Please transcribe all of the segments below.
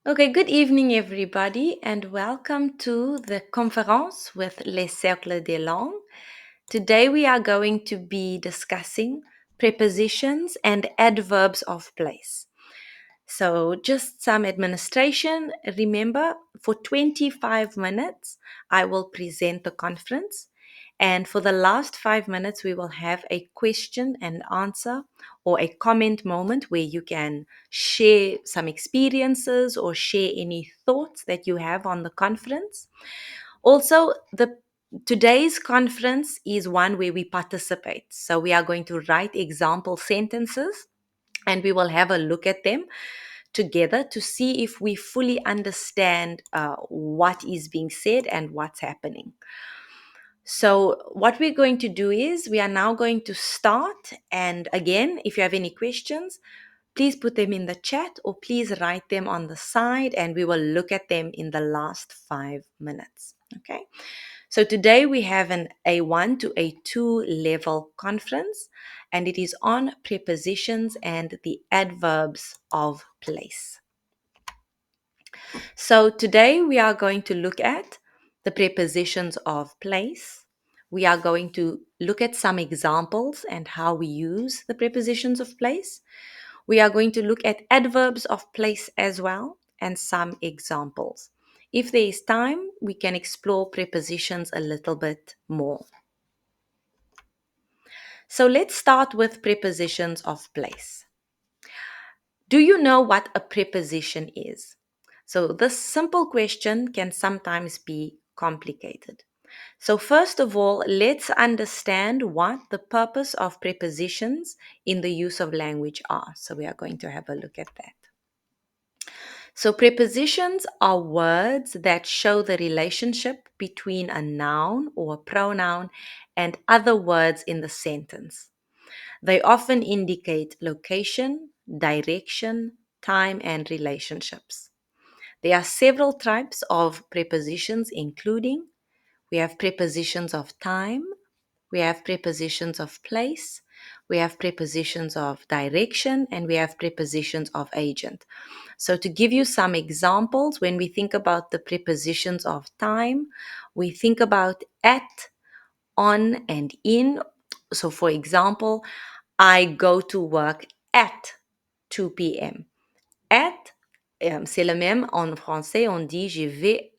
Okay, good evening, everybody, and welcome to the conference with Les Cercles des Langues. Today, we are going to be discussing prepositions and adverbs of place. So, just some administration. Remember, for 25 minutes, I will present the conference. And for the last 5 minutes, we will have a question and answer or a comment moment where you can share some experiences or share any thoughts that you have on the conference. Also, the today's conference is one where we participate. So we are going to write example sentences and we will have a look at them together to see if we fully understand what is being said and what's happening. So, what we're going to do is we are now going to start. And again, if you have any questions, please put them in the chat or please write them on the side and we will look at them in the last 5 minutes. Okay. So today we have an A1 to A2 level conference and it is on prepositions and the adverbs of place. So today we are going to look at the prepositions of place. We are going to look at some examples and how we use the prepositions of place. We are going to look at adverbs of place as well and some examples. If there is time, we can explore prepositions a little bit more. So let's start with prepositions of place. Do you know what a preposition is? So this simple question can sometimes be complicated. So first of all, let's understand what the purpose of prepositions in the use of language are. So we are going to have a look at that. So prepositions are words that show the relationship between a noun or a pronoun and other words in the sentence. They often indicate location, direction, time, and relationships. There are several types of prepositions, including we have prepositions of time, we have prepositions of place, we have prepositions of direction, and we have prepositions of agent. So, to give you some examples, when we think about the prepositions of time, we think about at, on, and in. So, for example, I go to work at 2 p.m. At, c'est le même en français, on dit je vais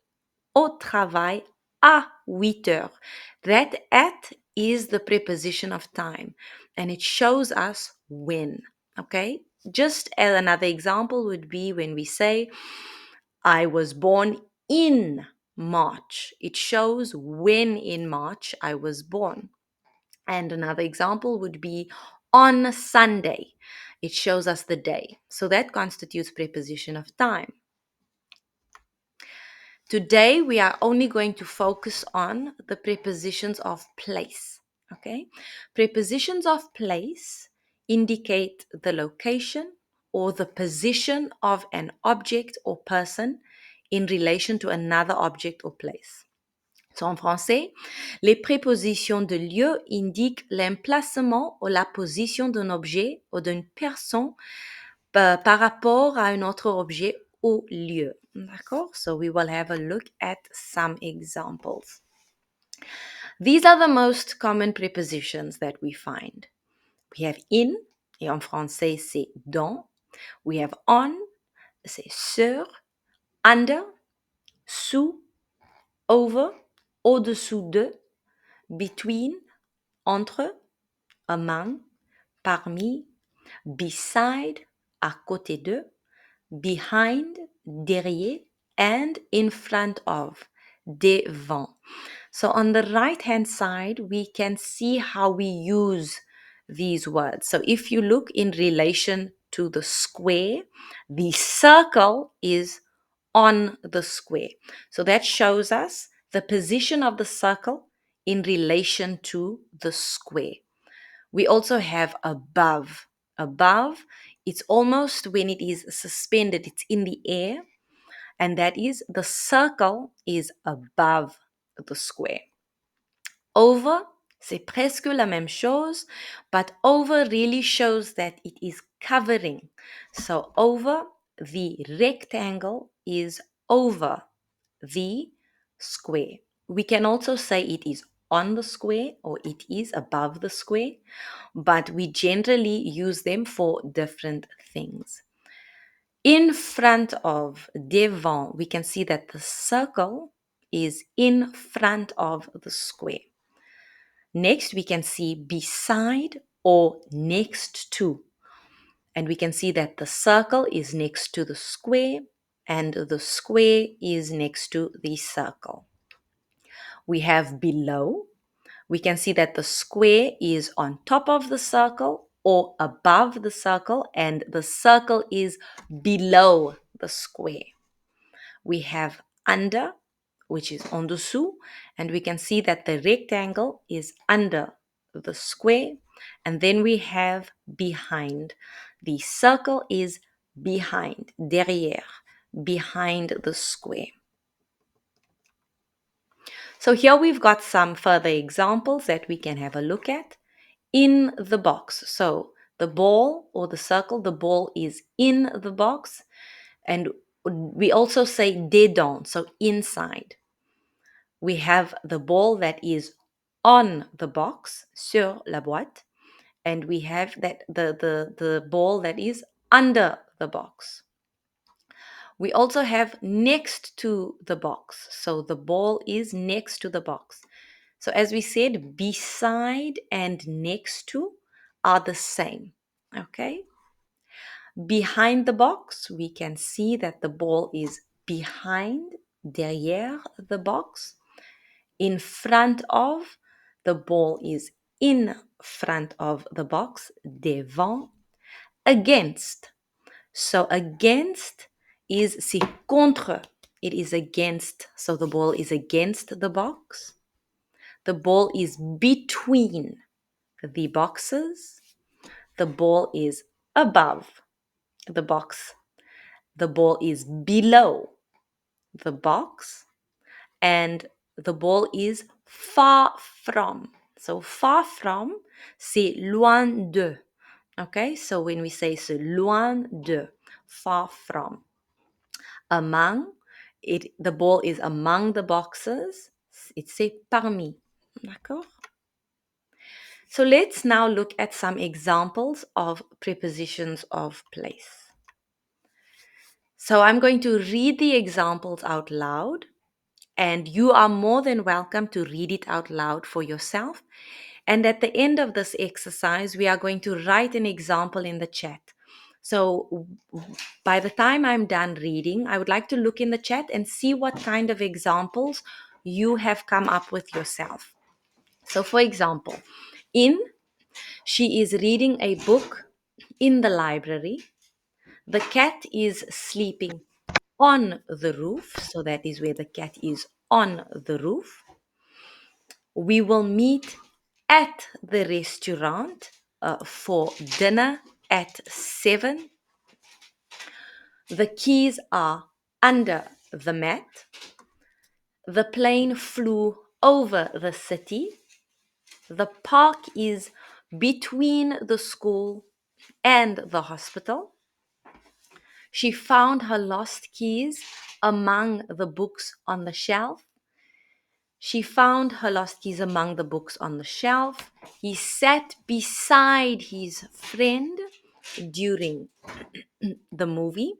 au travail à 8 heures. That at is the preposition of time and it shows us when. Okay? Just as another example would be when we say, I was born in March. It shows when in March I was born. And another example would be on Sunday. It shows us the day. So that constitutes preposition of time. Today, we are only going to focus on the prepositions of place. Okay? Prepositions of place indicate the location or the position of an object or person in relation to another object or place. So, en français, les prépositions de lieu indiquent l'emplacement ou la position d'un objet ou d'une personne par rapport à un autre objet ou lieu. D'accord? So we will have a look at some examples. These are the most common prepositions that we find. We have in, et en français c'est dans. We have on, c'est sur, under, sous, over, au-dessous de, between, entre, among, parmi, beside, à côté de, behind, derrière, and in front of, devant. So on the right-hand side, we can see how we use these words. So if you look in relation to the square, the circle is on the square. So that shows us the position of the circle in relation to the square. We also have above. Above, it's almost when it is suspended, it's in the air, and that is the circle is above the square. Over, c'est presque la même chose, but over really shows that it is covering. So over the rectangle is over the square. We can also say it is on the square or it is above the square, but we generally use them for different things. In front of, devant, we can see that the circle is in front of the square. Next, we can see beside or next to. And we can see that the circle is next to the square and the square is next to the circle. We have below. We can see that the square is on top of the circle or above the circle, and the circle is below the square. We have under, which is en dessous, and we can see that the rectangle is under the square. And then we have behind. The circle is behind, derrière, behind the square. So here we've got some further examples that we can have a look at. In the box. So the ball or the circle, the ball is in the box. And we also say dedans, so inside. We have the ball that is on the box, sur la boîte. And we have that the ball that is under the box. We also have next to the box. So the ball is next to the box. So as we said, beside and next to are the same. Okay? Behind the box, we can see that the ball is behind, derrière the box. In front of, the ball is in front of the box, devant. Against. So against is c'est contre. It is against. So the ball is against the box. The ball is between the boxes. The ball is above the box. The ball is below the box. And the ball is far from. So far from, c'est loin de. Okay, so when we say c'est loin de, far from. Among, the ball is among the boxes. It's c'est parmi. D'accord? So let's now look at some examples of prepositions of place. So I'm going to read the examples out loud, and you are more than welcome to read it out loud for yourself. And at the end of this exercise, we are going to write an example in the chat. So by the time I'm done reading, I would like to look in the chat and see what kind of examples you have come up with yourself. So for example, she is reading a book in the library. The cat is sleeping on the roof. So that is where the cat is, on the roof. We will meet at the restaurant for dinner at 7. The keys are under the mat. The plane flew over the city. The park is between the school and the hospital. She found her lost keys among the books on the shelf. She found her lost keys among the books on the shelf. He sat beside his friend during the movie.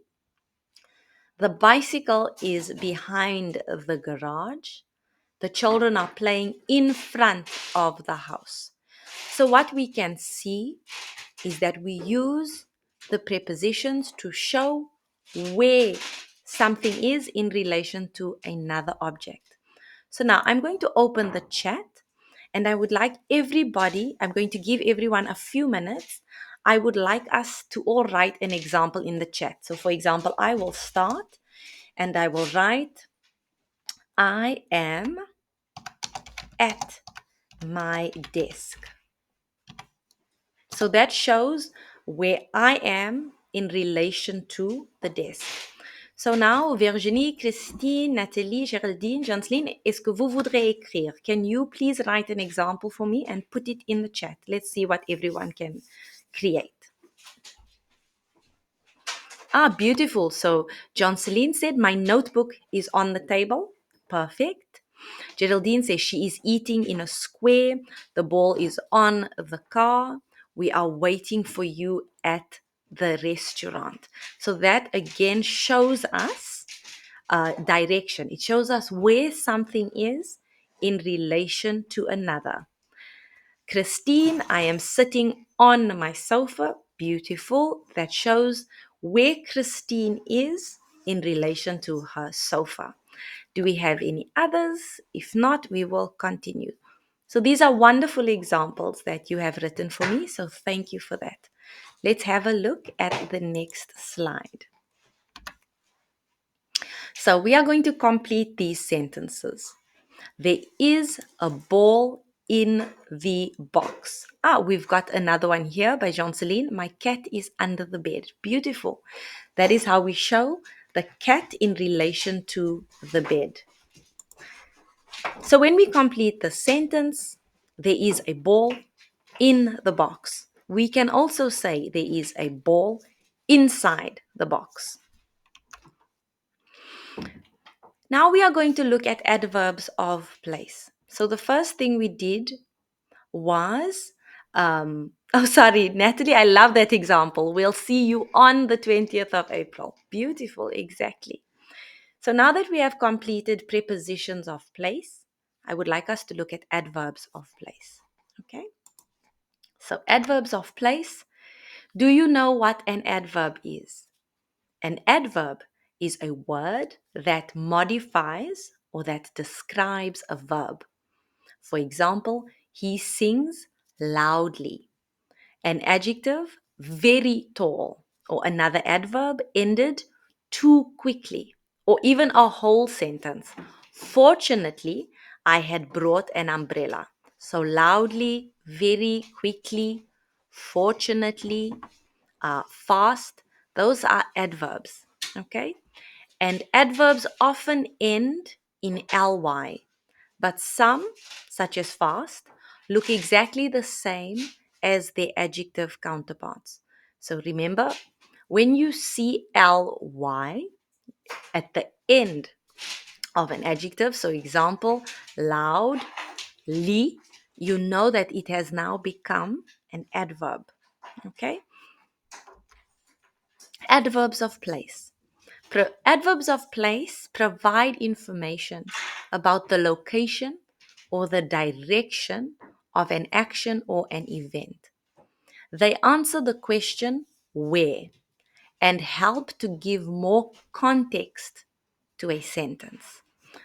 The bicycle is behind the garage. The children are playing in front of the house. So what we can see is that we use the prepositions to show where something is in relation to another object. So now I'm going to open the chat, and I would like everybody, I'm going to give everyone a few minutes. I would like us to all write an example in the chat. So for example, I will start and I will write, I am at my desk. So that shows where I am in relation to the desk. So now, Virginie, Christine, Nathalie, Geraldine, Janseline, est-ce que vous voudrez écrire? Can you please write an example for me and put it in the chat? Let's see what everyone can create. Beautiful. So John Celine said, my notebook is on the table. Perfect. Geraldine says she is eating in a square. The ball is on the car. We are waiting for you at the restaurant. So that again shows us direction. It shows us where something is in relation to another. Christine, I am sitting on my sofa. Beautiful. That shows where Christine is in relation to her sofa. Do we have any others? If not, we will continue. So these are wonderful examples that you have written for me. So thank you for that. Let's have a look at the next slide. So we are going to complete these sentences. There is a ball in the box. We've got another one here by Jean-Celine. My cat is under the bed. Beautiful. That is how we show the cat in relation to the bed. So when we complete the sentence, there is a ball in the box. We can also say there is a ball inside the box. Now we are going to look at adverbs of place. So the first thing we did was, sorry, Natalie, I love that example. We'll see you on the 20th of April. Beautiful, exactly. So now that we have completed prepositions of place, I would like us to look at adverbs of place. Okay? So adverbs of place. Do you know what an adverb is? An adverb is a word that modifies or that describes a verb. For example, he sings loudly. An adjective, very tall, or another adverb ended too quickly, or even a whole sentence. Fortunately, I had brought an umbrella. So loudly, very quickly, fortunately, fast, those are adverbs. Okay? And adverbs often end in ly, but some, such as fast, look exactly the same as their adjective counterparts. So remember, when you see ly at the end of an adjective, so example, loud, li, you know that it has now become an adverb. Okay? Adverbs of place. Adverbs of place provide information about the location or the direction of an action or an event. They answer the question where and help to give more context to a sentence.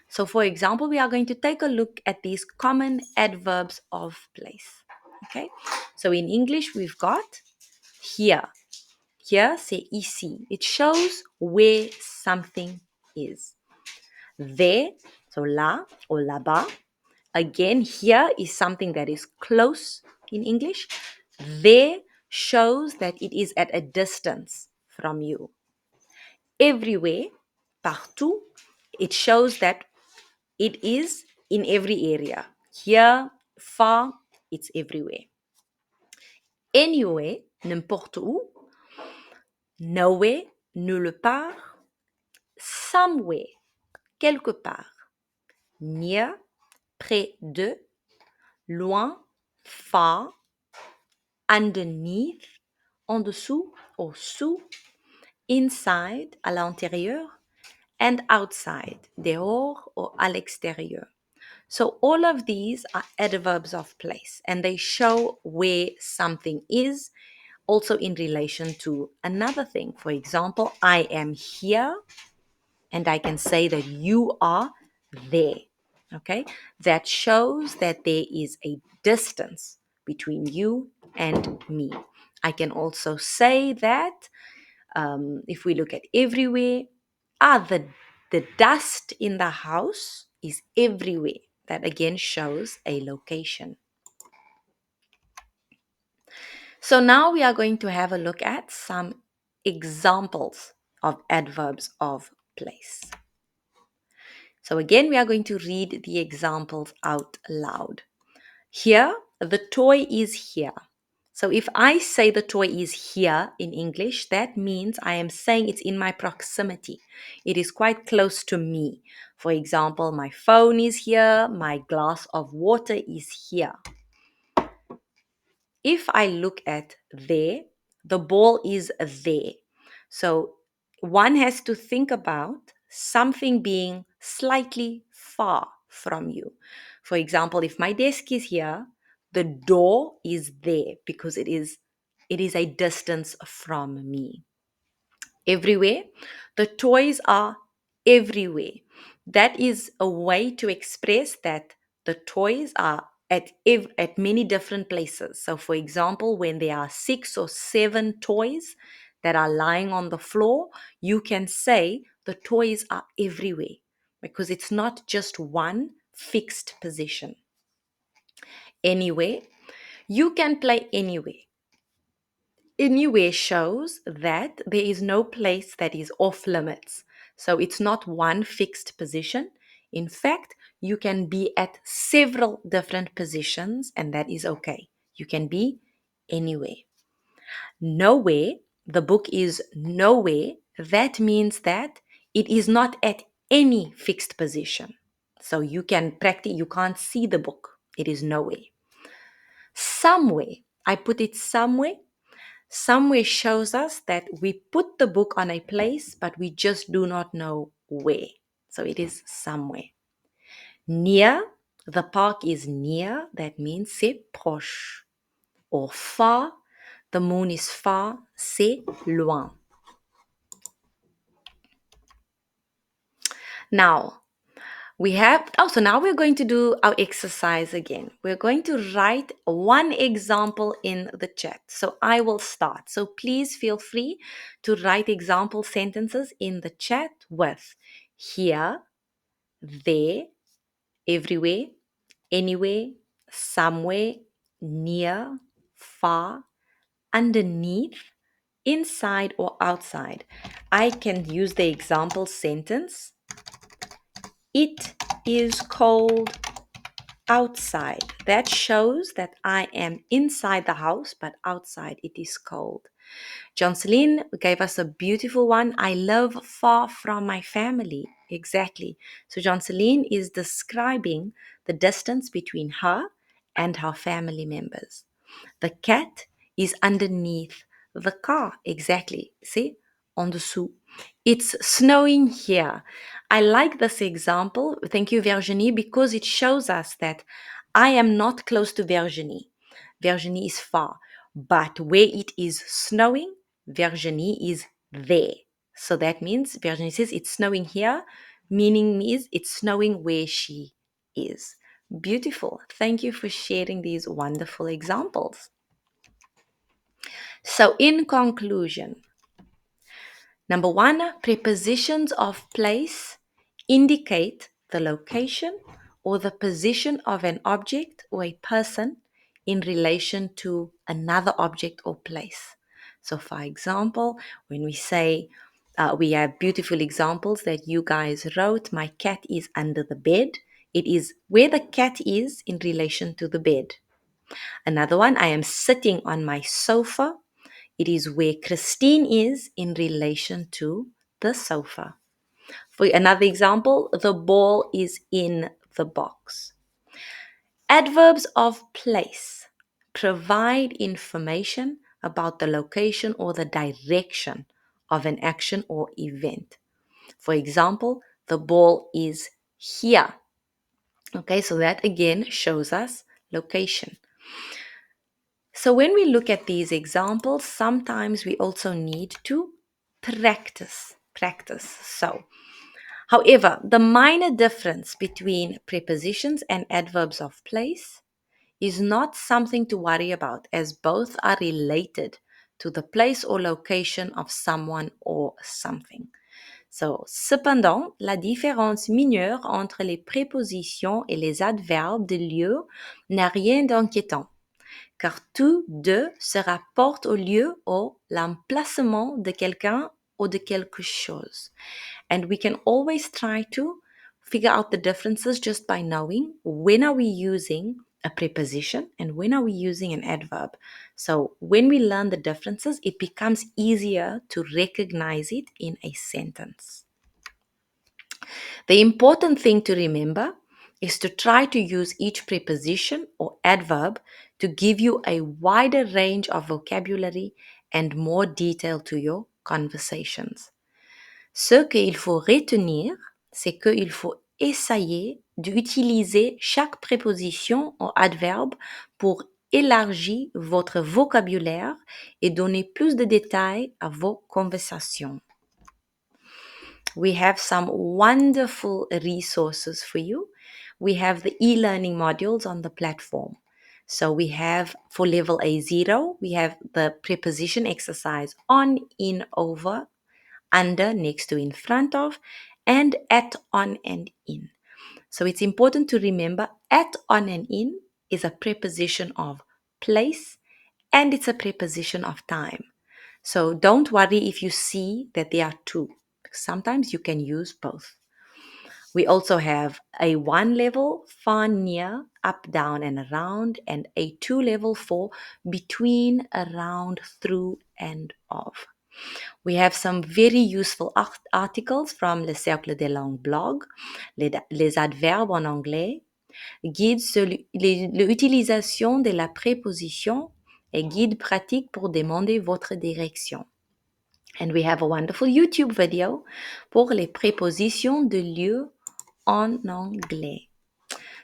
So, for example, we are going to take a look at these common adverbs of place. Okay, so in English, we've got here. Here, c'est ici. It shows where something is. There, so là or là-bas. Again, here is something that is close in English. There shows that it is at a distance from you. Everywhere, partout, it shows that it is in every area. Here, far, it's everywhere. Anywhere, n'importe où. Nowhere, nulle part. Somewhere, quelque part. Near, près de. Loin, far. Underneath, en dessous, au-dessous. Inside, à l'intérieur. And outside, dehors or à l'extérieur. So all of these are adverbs of place and they show where something is, also in relation to another thing. For example, I am here and I can say that you are there. Okay, that shows that there is a distance between you and me. I can also say that if we look at everywhere, the dust in the house is everywhere. That again shows a location. So now we are going to have a look at some examples of adverbs of place. So again, we are going to read the examples out loud. Here, the toy is here. So if I say the toy is here in English, that means I am saying it's in my proximity. It is quite close to me. For example, my phone is here, my glass of water is here. If I look at there, the ball is there. So one has to think about something being slightly far from you. For example, if my desk is here, the door is there because it is a distance from me. Everywhere, the toys are everywhere. That is a way to express that the toys are at many different places. So, for example, when there are 6 or 7 toys that are lying on the floor, you can say the toys are everywhere because it's not just one fixed position. Anywhere, you can play anywhere. Anywhere shows that there is no place that is off limits. So it's not one fixed position. In fact, you can be at several different positions, and that is okay. You can be anywhere. Nowhere, the book is nowhere. That means that it is not at any fixed position. So you can practice, you can't see the book. It is nowhere. Somewhere, I put it somewhere. Somewhere shows us that we put the book on a place, but we just do not know where. So it is somewhere. Near, the park is near. That means c'est proche. Or far, the moon is far. C'est loin. Now, so now we're going to do our exercise again. We're going to write one example in the chat. So I will start. So please feel free to write example sentences in the chat with here, there, everywhere, anywhere, somewhere, near, far, underneath, inside or outside. I can use the example sentence. It is cold outside. That shows that I am inside the house, but outside it is cold. Jocelyn gave us a beautiful one. I live far from my family. Exactly. So Jocelyn is describing the distance between her and her family members. The cat is underneath the car. Exactly. See? En dessous. It's snowing here. I like this example. Thank you, Virginie, because it shows us that I am not close to Virginie. Virginie is far. But where it is snowing, Virginie is there. So that means Virginie says it's snowing here, meaning means it's snowing where she is. Beautiful. Thank you for sharing these wonderful examples. So, in conclusion, number 1, prepositions of place indicate the location or the position of an object or a person in relation to another object or place. So, for example, when we say, we have beautiful examples that you guys wrote, my cat is under the bed. It is where the cat is in relation to the bed. Another one, I am sitting on my sofa. It is where Christine is in relation to the sofa. For another example, the ball is in the box. Adverbs of place provide information about the location or the direction of an action or event. For example, the ball is here. Okay, so that again shows us location. So when we look at these examples, sometimes we also need to practice. So, however, the minor difference between prepositions and adverbs of place is not something to worry about, as both are related to the place or location of someone or something. So, cependant, la différence mineure entre les prépositions et les adverbes de lieu n'a rien d'inquiétant, car tous deux se rapportent au lieu ou l'emplacement de quelqu'un ou de quelque chose. And we can always try to figure out the differences just by knowing when are we using a preposition and when are we using an adverb. So when we learn the differences, it becomes easier to recognize it in a sentence. The important thing to remember is to try to use each preposition or adverb to give you a wider range of vocabulary and more detail to your conversations. Ce qu'il faut retenir, c'est qu'il faut essayer d'utiliser chaque préposition ou adverbe pour élargir votre vocabulaire et donner plus de détails à vos conversations. We have some wonderful resources for you. We have the e-learning modules on the platform. So we have for level A0, we have the preposition exercise on, in, over, under, next to, in front of, and at, on, and in. So it's important to remember at, on, and in is a preposition of place and it's a preposition of time. So don't worry if you see that there are two. Sometimes you can use both. We also have a 1 level, far, near, up, down, and around, and a 2 level for between, around, through, and of. We have some very useful articles from le Cercle des Langues blog, les adverbes en anglais, guide sur l'utilisation de la préposition et guide pratique pour demander votre direction. And we have a wonderful YouTube video pour les prépositions de lieu en anglais.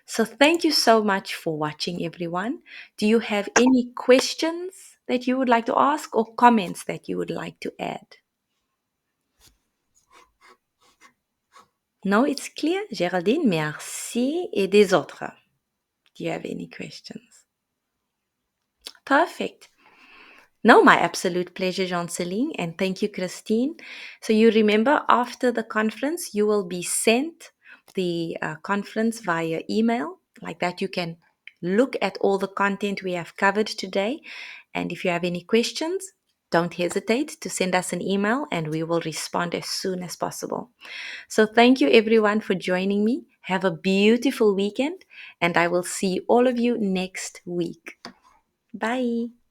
So thank you so much for watching, everyone. Do you have any questions that you would like to ask or comments that you would like to add? No, it's clear. Géraldine, merci. Et des autres? Do you have any questions? Perfect. No, my absolute pleasure, Jean-Celine, and thank you, Christine. So you remember after the conference, you will be sent the conference via email. Like that, you can look at all the content we have covered today. And if you have any questions, don't hesitate to send us an email and we will respond as soon as possible. So thank you, everyone, for joining me. Have a beautiful weekend, and I will see all of you next week. Bye.